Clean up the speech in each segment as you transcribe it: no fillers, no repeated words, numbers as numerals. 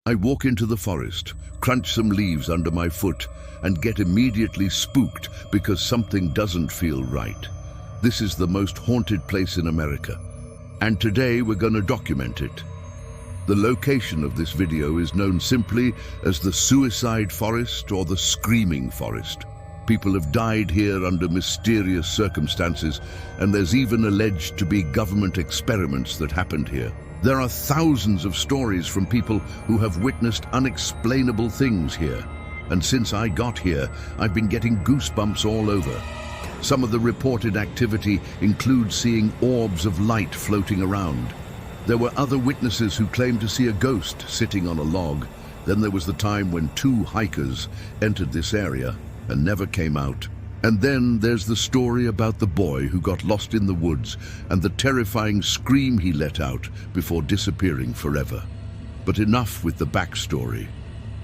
I walk into the forest, crunch some leaves under my foot, and get immediately spooked because something doesn't feel right. This is the most haunted place in America, and today we're going to document it. The location of this video is known simply as the Suicide Forest or the Screaming Forest. People have died here under mysterious circumstances, and there's even alleged to be government experiments that happened here. There are thousands of stories from people who have witnessed unexplainable things here. And since I got here, I've been getting goosebumps all over. Some of the reported activity includes seeing orbs of light floating around. There were other witnesses who claimed to see a ghost sitting on a log. Then there was the time when 2 hikers entered this area and never came out. And then there's the story about the boy who got lost in the woods and the terrifying scream he let out before disappearing forever. But enough with the backstory.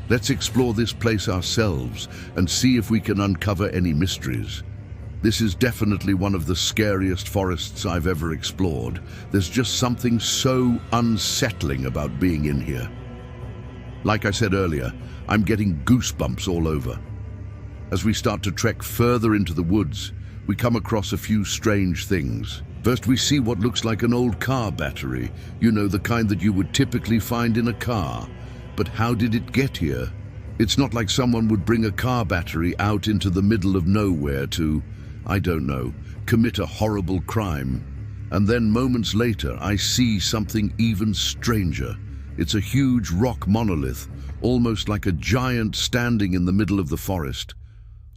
Let's explore this place ourselves and see if we can uncover any mysteries. This is definitely one of the scariest forests I've ever explored. There's just something so unsettling about being in here. Like I said earlier, I'm getting goosebumps all over. As we start to trek further into the woods, we come across a few strange things. First, we see what looks like an old car battery, you know, the kind that you would typically find in a car. But how did it get here? It's not like someone would bring a car battery out into the middle of nowhere to, I don't know, commit a horrible crime. And then moments later, I see something even stranger. It's a huge rock monolith, almost like a giant standing in the middle of the forest.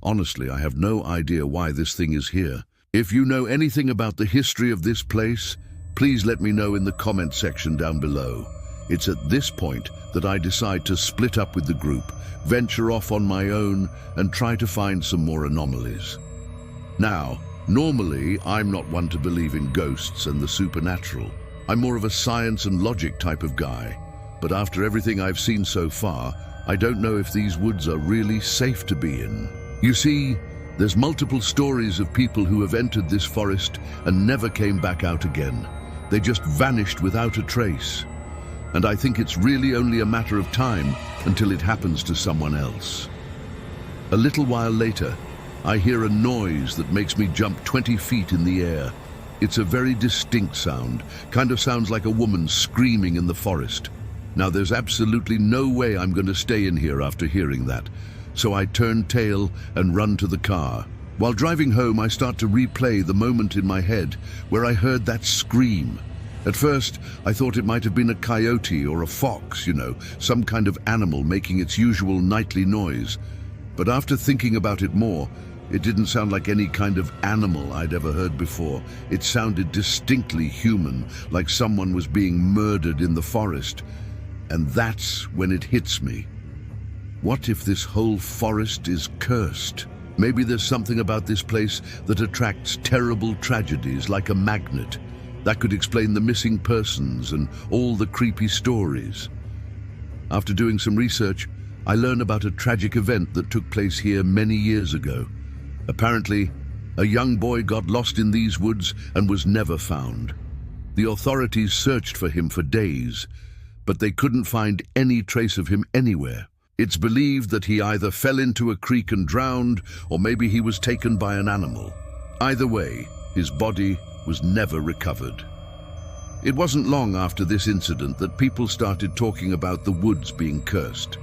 Honestly, I have no idea why this thing is here. If you know anything about the history of this place, please let me know in the comment section down below. It's at this point that I decide to split up with the group, venture off on my own, and try to find some more anomalies. Now, normally I'm not one to believe in ghosts and the supernatural. I'm more of a science and logic type of guy. But after everything I've seen so far, I don't know if these woods are really safe to be in. You see, there's multiple stories of people who have entered this forest and never came back out again. They just vanished without a trace. And I think it's really only a matter of time until it happens to someone else. A little while later, I hear a noise that makes me jump 20 feet in the air. It's a very distinct sound, kind of sounds like a woman screaming in the forest. Now there's absolutely no way I'm going to stay in here after hearing that. So I turn tail and run to the car. While driving home, I start to replay the moment in my head where I heard that scream. At first, I thought it might have been a coyote or a fox, you know, some kind of animal making its usual nightly noise. But after thinking about it more, it didn't sound like any kind of animal I'd ever heard before. It sounded distinctly human, like someone was being murdered in the forest. And that's when it hits me. What if this whole forest is cursed? Maybe there's something about this place that attracts terrible tragedies like a magnet. That could explain the missing persons and all the creepy stories. After doing some research, I learned about a tragic event that took place here many years ago. Apparently, a young boy got lost in these woods and was never found. The authorities searched for him for days, but they couldn't find any trace of him anywhere. It's believed that he either fell into a creek and drowned, or maybe he was taken by an animal. Either way, his body was never recovered. It wasn't long after this incident that people started talking about the woods being cursed.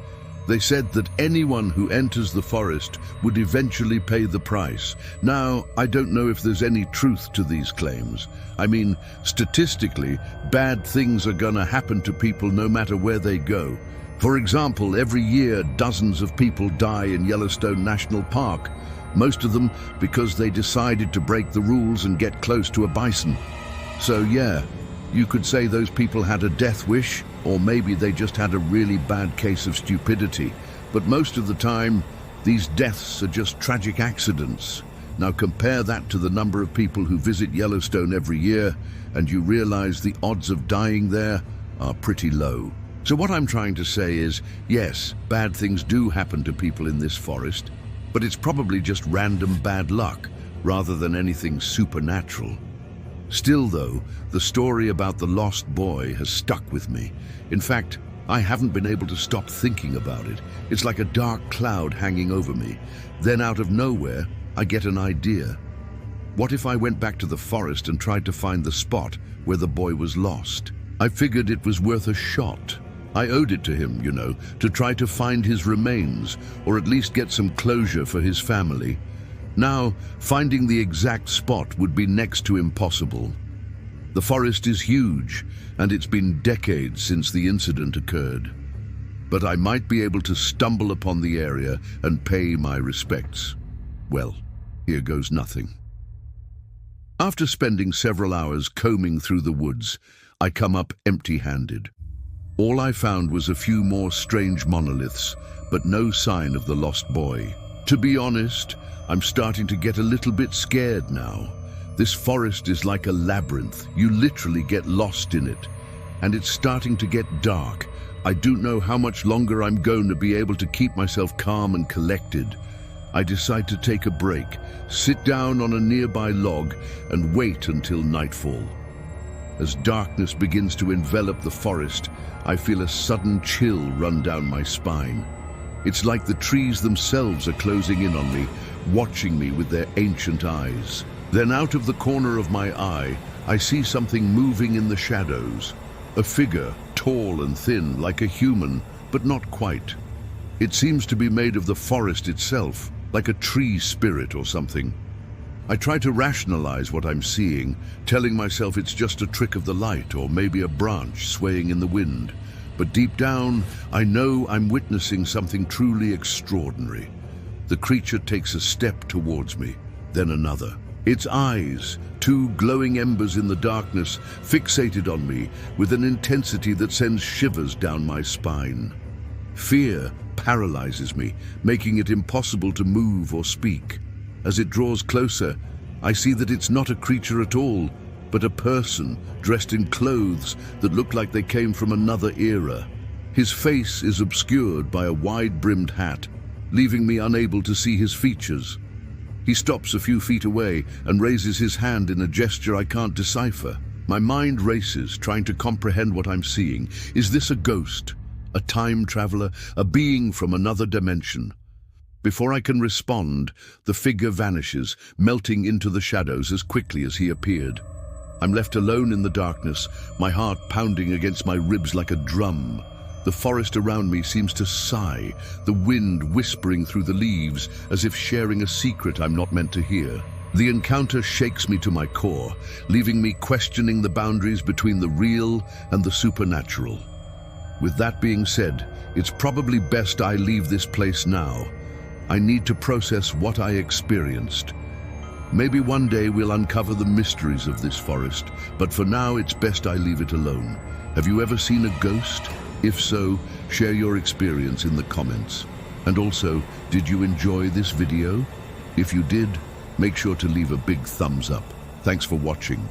They said that anyone who enters the forest would eventually pay the price. Now, I don't know if there's any truth to these claims. I mean, statistically, bad things are gonna happen to people no matter where they go. For example, every year dozens of people die in Yellowstone National Park, most of them because they decided to break the rules and get close to a bison. So yeah, you could say those people had a death wish, or maybe they just had a really bad case of stupidity. But most of the time, these deaths are just tragic accidents. Now compare that to the number of people who visit Yellowstone every year, and you realize the odds of dying there are pretty low. So what I'm trying to say is, yes, bad things do happen to people in this forest, but it's probably just random bad luck rather than anything supernatural. Still though, the story about the lost boy has stuck with me. In fact, I haven't been able to stop thinking about it. It's like a dark cloud hanging over me. Then out of nowhere, I get an idea. What if I went back to the forest and tried to find the spot where the boy was lost? I figured it was worth a shot. I owed it to him, to try to find his remains, or at least get some closure for his family. Now, finding the exact spot would be next to impossible. The forest is huge, and it's been decades since the incident occurred. But I might be able to stumble upon the area and pay my respects. Well, here goes nothing. After spending several hours combing through the woods, I come up empty-handed. All I found was a few more strange monoliths, but no sign of the lost boy. To be honest, I'm starting to get a little bit scared now. This forest is like a labyrinth. You literally get lost in it. And it's starting to get dark. I don't know how much longer I'm going to be able to keep myself calm and collected. I decide to take a break, sit down on a nearby log, and wait until nightfall. As darkness begins to envelop the forest, I feel a sudden chill run down my spine. It's like the trees themselves are closing in on me, watching me with their ancient eyes. Then out of the corner of my eye, I see something moving in the shadows. A figure, tall and thin, like a human, but not quite. It seems to be made of the forest itself, like a tree spirit or something. I try to rationalize what I'm seeing, telling myself it's just a trick of the light or maybe a branch swaying in the wind. But deep down, I know I'm witnessing something truly extraordinary. The creature takes a step towards me, then another. Its eyes, two glowing embers in the darkness, fixated on me with an intensity that sends shivers down my spine. Fear paralyzes me, making it impossible to move or speak. As it draws closer, I see that it's not a creature at all, but a person dressed in clothes that look like they came from another era. His face is obscured by a wide-brimmed hat, leaving me unable to see his features. He stops a few feet away and raises his hand in a gesture I can't decipher. My mind races, trying to comprehend what I'm seeing. Is this a ghost? A time traveler? A being from another dimension? Before I can respond, the figure vanishes, melting into the shadows as quickly as he appeared. I'm left alone in the darkness, my heart pounding against my ribs like a drum. The forest around me seems to sigh, the wind whispering through the leaves as if sharing a secret I'm not meant to hear. The encounter shakes me to my core, leaving me questioning the boundaries between the real and the supernatural. With that being said, it's probably best I leave this place now. I need to process what I experienced. Maybe one day we'll uncover the mysteries of this forest, but for now it's best I leave it alone. Have you ever seen a ghost? If so, share your experience in the comments. And also, did you enjoy this video? If you did, make sure to leave a big thumbs up. Thanks for watching.